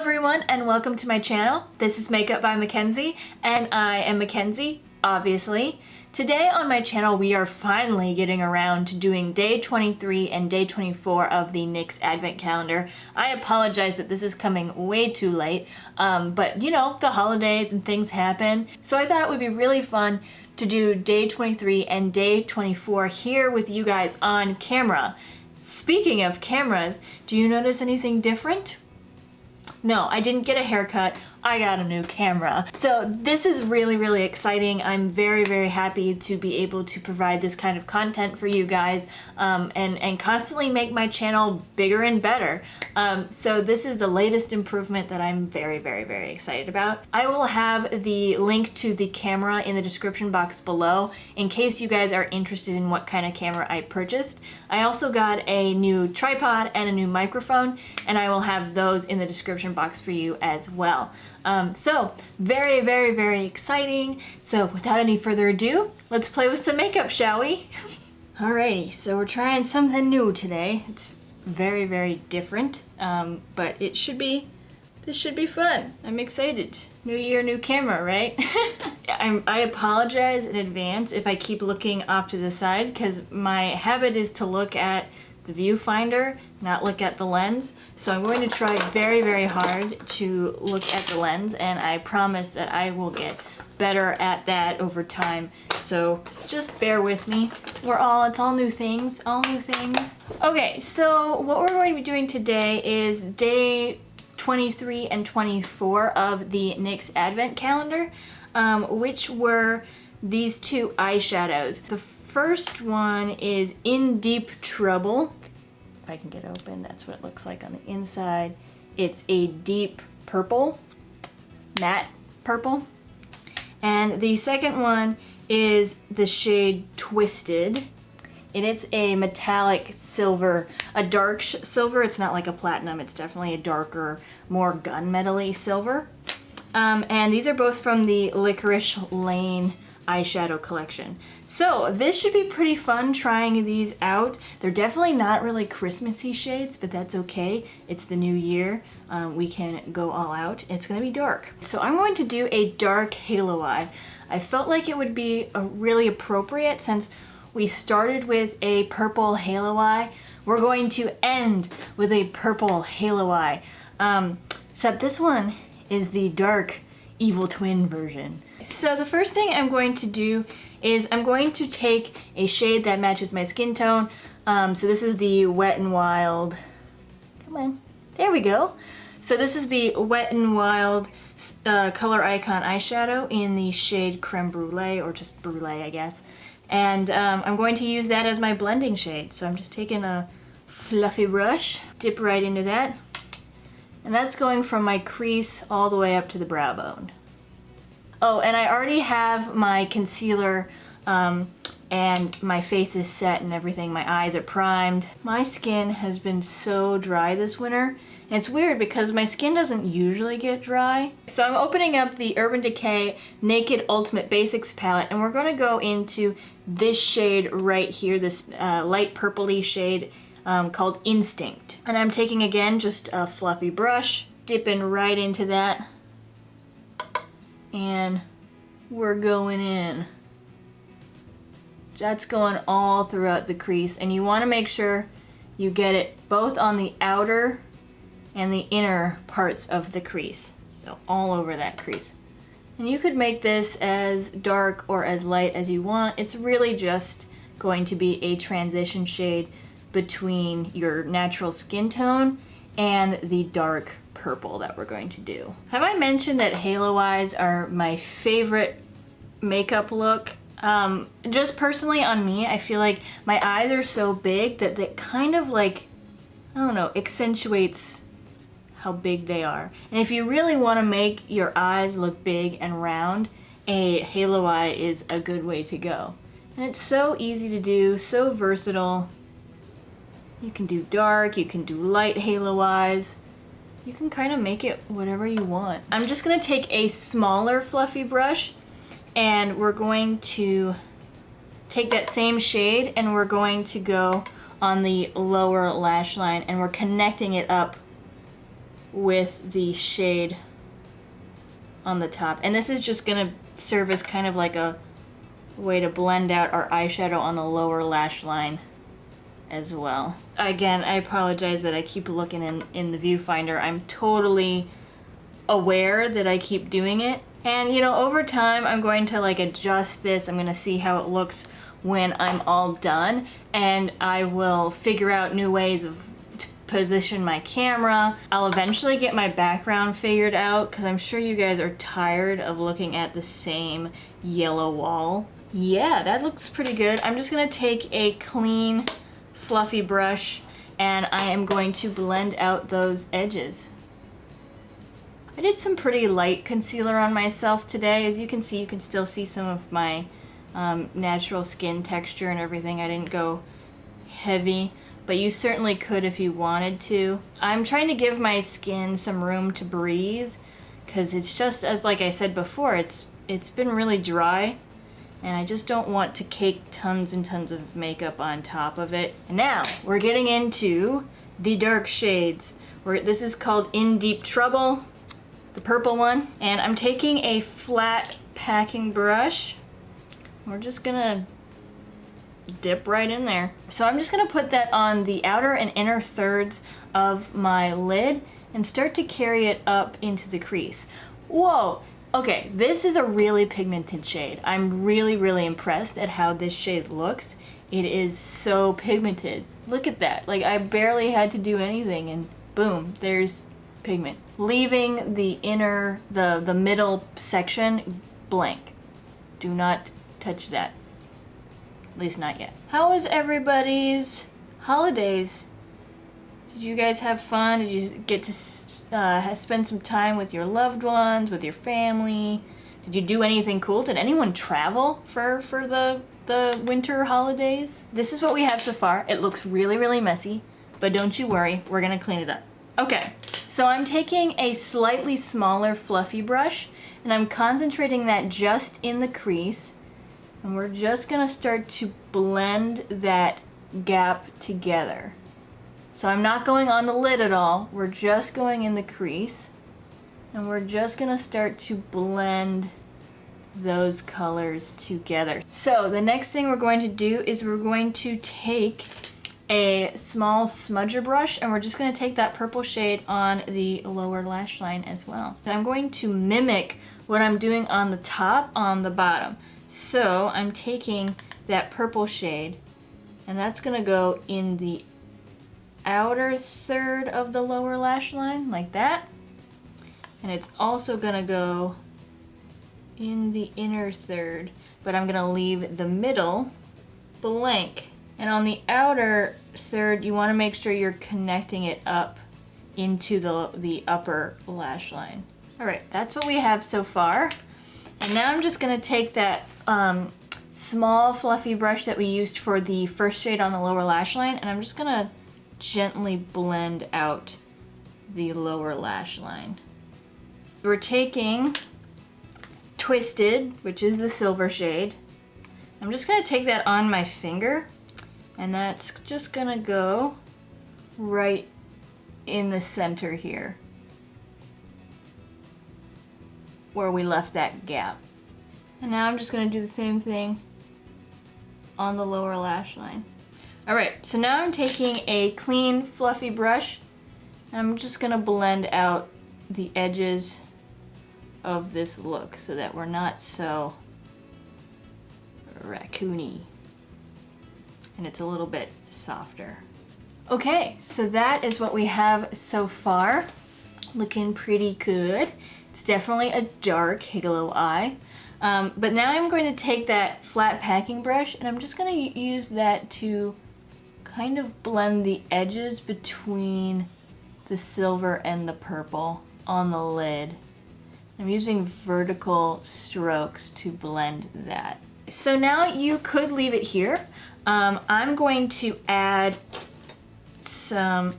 everyone and welcome to my channel. This is Makeup by Mackenzie and I am Mackenzie, obviously. Today on my channel we are finally getting around to doing day 23 and day 24 of the NYX Advent Calendar. I apologize that this is coming way too late, but you know, the holidays and things happen. So I thought it would be really fun to do day 23 and day 24 here with you guys on camera. Speaking of cameras, do you notice anything different? No, I didn't get a haircut. I got a new camera. So this is really exciting. I'm very happy to be able to provide this kind of content for you guys and constantly make my channel bigger and better. So this is the latest improvement that I'm very excited about. I will have the link to the camera in the description box below in case you guys are interested in what kind of camera I purchased. I also got a new tripod and a new microphone, and I will have those in the description box for you as well. So very exciting. So without any further ado, let's play with some makeup, shall we? Alrighty, so we're trying something new today. It's very different, but this should be fun. I'm excited. New year, new camera, right? I apologize in advance if I keep looking off to the side because my habit is to look at the viewfinder, not look at the lens. So I'm going to try very hard to look at the lens, and I promise that I will get better at that over time. So just bear with me. It's all new things, Okay, so what we're going to be doing today is day 23 and 24 of the NYX Advent Calendar, which were these two eyeshadows. The first one is In Deep Trouble. If I can get open, that's what it looks like on the inside. It's a deep purple, matte purple. And the second one is the shade Twisted. And it's a metallic silver, a dark silver. It's not like a platinum, it's definitely a darker, more gunmetal-y silver. And these are both from the Licorice Lane eyeshadow collection. So this should be pretty fun trying these out. They're definitely not really Christmassy shades, but that's okay. It's the new year. We can go all out. It's gonna be dark. So I'm going to do a dark halo eye. I felt like it would be really appropriate since we started with a purple halo eye. We're going to end with a purple halo eye. Except this one is the dark evil twin version. So the first thing I'm going to do is I'm going to take a shade that matches my skin tone. So this is the Wet n Wild, come on, there we go. So this is the Wet n Wild Color Icon eyeshadow in the shade Creme Brulee, or just Brulee I guess. And I'm going to use that as my blending shade. So I'm just taking a fluffy brush, dip right into that. And that's going from my crease all the way up to the brow bone. Oh, and I already have my concealer and my face is set and everything. My eyes are primed. My skin has been so dry this winter. And it's weird because my skin doesn't usually get dry. So I'm opening up the Urban Decay Naked Ultimate Basics palette, and we're going to go into this shade right here, this light purpley shade called Instinct. And I'm taking, again, just a fluffy brush, dipping right into that. And we're going in. That's going all throughout the crease, and you want to make sure you get it both on the outer and the inner parts of the crease. So all over that crease. And you could make this as dark or as light as you want. It's really just going to be a transition shade between your natural skin tone and the dark purple that we're going to do. Have I mentioned that halo eyes are my favorite makeup look? Just personally on me, I feel like my eyes are so big that they kind of like, I don't know, accentuates how big they are. And if you really want to make your eyes look big and round, a halo eye is a good way to go. And it's so easy to do, so versatile. You can do dark, you can do light halo eyes. You can kind of make it whatever you want. I'm just gonna take a smaller fluffy brush and we're going to take that same shade and we're going to go on the lower lash line and we're connecting it up with the shade on the top. And this is just gonna serve as kind of like a way to blend out our eyeshadow on the lower lash line as well. Again, I apologize that I keep looking in the viewfinder. I'm totally aware that I keep doing it. And you know, over time I'm going to like adjust this. I'm gonna see how it looks when I'm all done, and I will figure out new ways of to position my camera. I'll eventually get my background figured out because I'm sure you guys are tired of looking at the same yellow wall. Yeah, that looks pretty good. I'm just gonna take a clean, fluffy brush and I am going to blend out those edges. I did some pretty light concealer on myself today. As you can see, you can still see some of my natural skin texture and everything. I didn't go heavy, but you certainly could if you wanted to. I'm trying to give my skin some room to breathe because it's just, as like I said before, it's been really dry and I just don't want to cake tons and tons of makeup on top of it. And now we're getting into the dark shades. This is called In Deep Trouble, the purple one. And I'm taking a flat packing brush. We're just gonna dip right in there. So I'm just gonna put that on the outer and inner thirds of my lid and start to carry it up into the crease. Whoa, okay, this is a really pigmented shade. I'm really, really impressed at how this shade looks. It is so pigmented. Look at that, like I barely had to do anything and boom, there's pigment. Leaving the inner, the middle section blank. Do not touch that. At least not yet. How was everybody's holidays? Did you guys have fun? Did you get to spend some time with your loved ones, with your family? Did you do anything cool? Did anyone travel for the winter holidays? This is what we have so far. It looks really, really messy, but don't you worry, we're gonna clean it up. Okay, so I'm taking a slightly smaller fluffy brush and I'm concentrating that just in the crease. And we're just gonna start to blend that gap together. So I'm not going on the lid at all. We're just going in the crease. And we're just gonna start to blend those colors together. So the next thing we're going to do is we're going to take a small smudger brush and we're just gonna take that purple shade on the lower lash line as well. And I'm going to mimic what I'm doing on the top on the bottom. So I'm taking that purple shade and that's gonna go in the outer third of the lower lash line like that. And it's also gonna go in the inner third, but I'm gonna leave the middle blank. And on the outer third, you wanna make sure you're connecting it up into the upper lash line. All right, that's what we have so far. And now I'm just gonna take that small fluffy brush that we used for the first shade on the lower lash line, and I'm just gonna gently blend out the lower lash line. We're taking Twisted, which is the silver shade. I'm just gonna take that on my finger, and that's just gonna go right in the center here, where we left that gap. And now I'm just gonna do the same thing on the lower lash line. All right, so now I'm taking a clean, fluffy brush, and I'm just gonna blend out the edges of this look so that we're not so raccoony and it's a little bit softer. Okay, so that is what we have so far. Looking pretty good. It's definitely a dark halo eye. But now I'm going to take that flat packing brush and I'm just going to use that to kind of blend the edges between the silver and the purple on the lid. I'm using vertical strokes to blend that. So now you could leave it here. I'm going to add I'm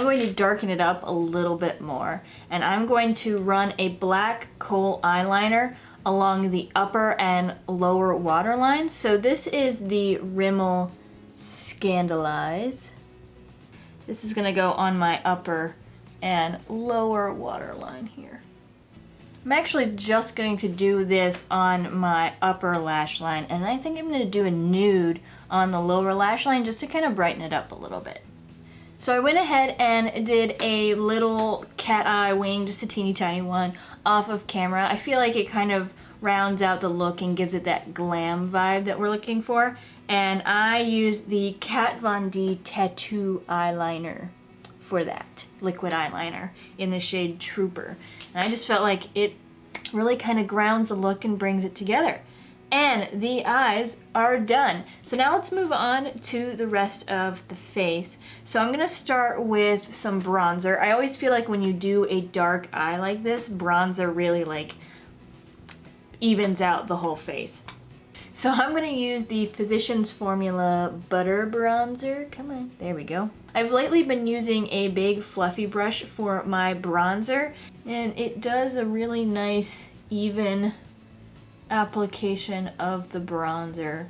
going to darken it up a little bit more, and I'm going to run a black Kohl eyeliner along the upper and lower waterline. So this is the Rimmel ScandelEyes. This is gonna go on my upper and lower waterline here. I'm actually just going to do this on my upper lash line, and I think I'm going to do a nude on the lower lash line just to kind of brighten it up a little bit. So I went ahead and did a little cat eye wing, just a teeny tiny one, off of camera. I feel like it kind of rounds out the look and gives it that glam vibe that we're looking for. And I used the Kat Von D Tattoo eyeliner for that, liquid eyeliner in the shade Trooper. And I just felt like it really kind of grounds the look and brings it together. And the eyes are done. So now let's move on to the rest of the face. So I'm gonna start with some bronzer. I always feel like when you do a dark eye like this, bronzer really like evens out the whole face. So I'm gonna use the Physicians Formula Butter Bronzer. Come on, there we go. I've lately been using a big fluffy brush for my bronzer, and it does a really nice, even application of the bronzer.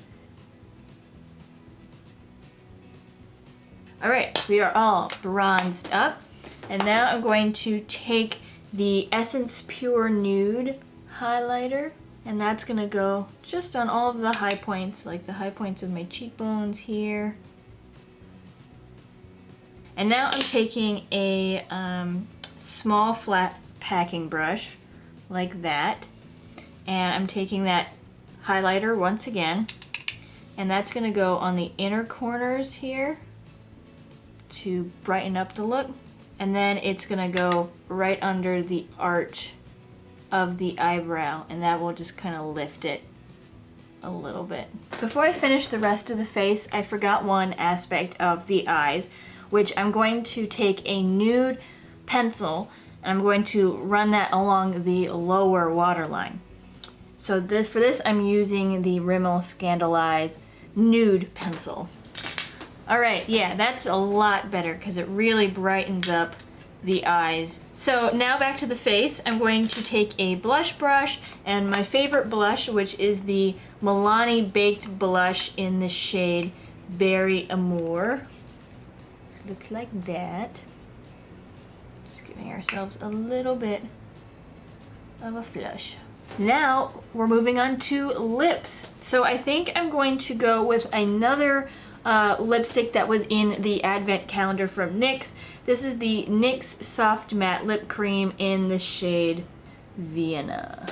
All right, we are all bronzed up, and now I'm going to take the Essence Pure Nude highlighter, and that's gonna go just on all of the high points, like the high points of my cheekbones here. And now I'm taking a small flat packing brush like that, and I'm taking that highlighter once again, and that's gonna go on the inner corners here to brighten up the look, and then it's gonna go right under the arch of the eyebrow, and that will just kind of lift it a little bit. Before I finish the rest of the face, I forgot one aspect of the eyes, which I'm going to take a nude pencil and I'm going to run that along the lower waterline. So for this I'm using the Rimmel ScandelEyes nude pencil. All right, yeah, that's a lot better because it really brightens up the eyes. So now back to the face. I'm going to take a blush brush and my favorite blush, which is the Milani Baked Blush in the shade Berry Amore. Looks like that. Just giving ourselves a little bit of a flush. Now we're moving on to lips. So I think I'm going to go with another lipstick that was in the advent calendar from NYX. This is the NYX Soft Matte Lip Cream in the shade Vienna.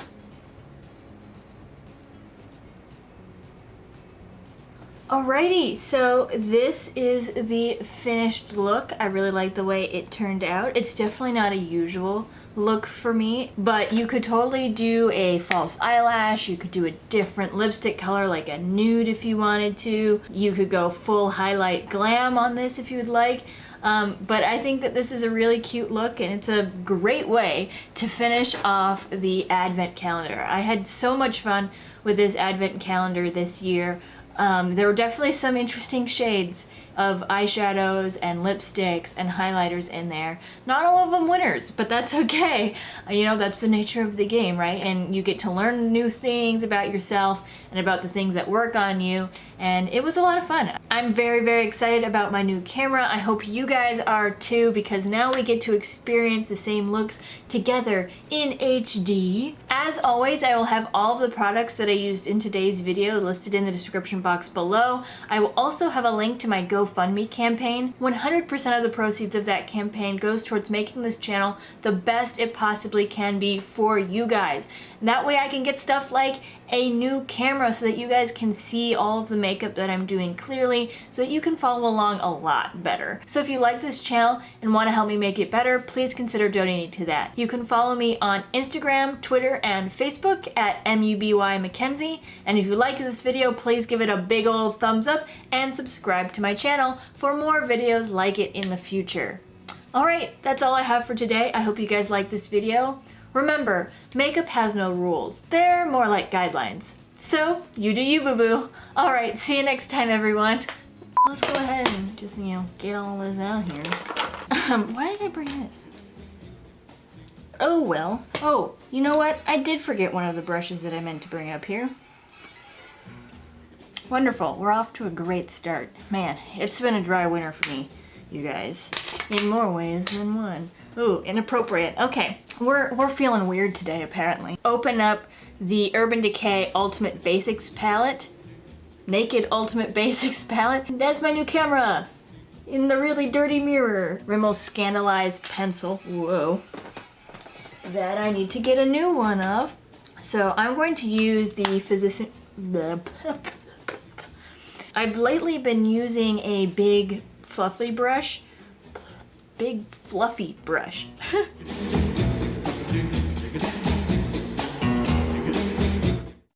Alrighty, so this is the finished look. I really like the way it turned out. It's definitely not a usual look for me, but you could totally do a false eyelash. You could do a different lipstick color like a nude if you wanted to. You could go full highlight glam on this if you would like. But I think that this is a really cute look, and it's a great way to finish off the advent calendar. I had so much fun with this advent calendar this year. There were definitely some interesting shades of eyeshadows and lipsticks and highlighters in there. Not all of them winners, but that's okay. You know, that's the nature of the game, right? And you get to learn new things about yourself and about the things that work on you, and it was a lot of fun. I'm very, very excited about my new camera. I hope you guys are too, because now we get to experience the same looks together in HD. As always, I will have all of the products that I used in today's video listed in the description box below. I will also have a link to my GoFundMe campaign. 100% of the proceeds of that campaign goes towards making this channel the best it possibly can be for you guys. And that way I can get stuff like a new camera so that you guys can see all of the makeup that I'm doing clearly, so that you can follow along a lot better. So if you like this channel and want to help me make it better, please consider donating to that. You can follow me on Instagram, Twitter, and Facebook at MUBYMackenzie. And if you like this video, please give it a big old thumbs up and subscribe to my channel for more videos like it in the future. Alright, that's all I have for today. I hope you guys liked this video. Remember, makeup has no rules. They're more like guidelines. So, you do you, boo-boo. Alright, see you next time, everyone. Let's go ahead and just, get all this out here. Why did I bring this? Oh, well. Oh, you know what? I did forget one of the brushes that I meant to bring up here. Wonderful. We're off to a great start. Man, it's been a dry winter for me, you guys. In more ways than one. Ooh, inappropriate. Okay, we're feeling weird today apparently. Open up the Urban Decay Ultimate Basics palette. Naked Ultimate Basics palette. That's my new camera in the really dirty mirror. Rimmel ScandelEyes pencil. Whoa. That I need to get a new one of. So I'm going to use the Physician... I've lately been using a big fluffy brush. Big fluffy brush.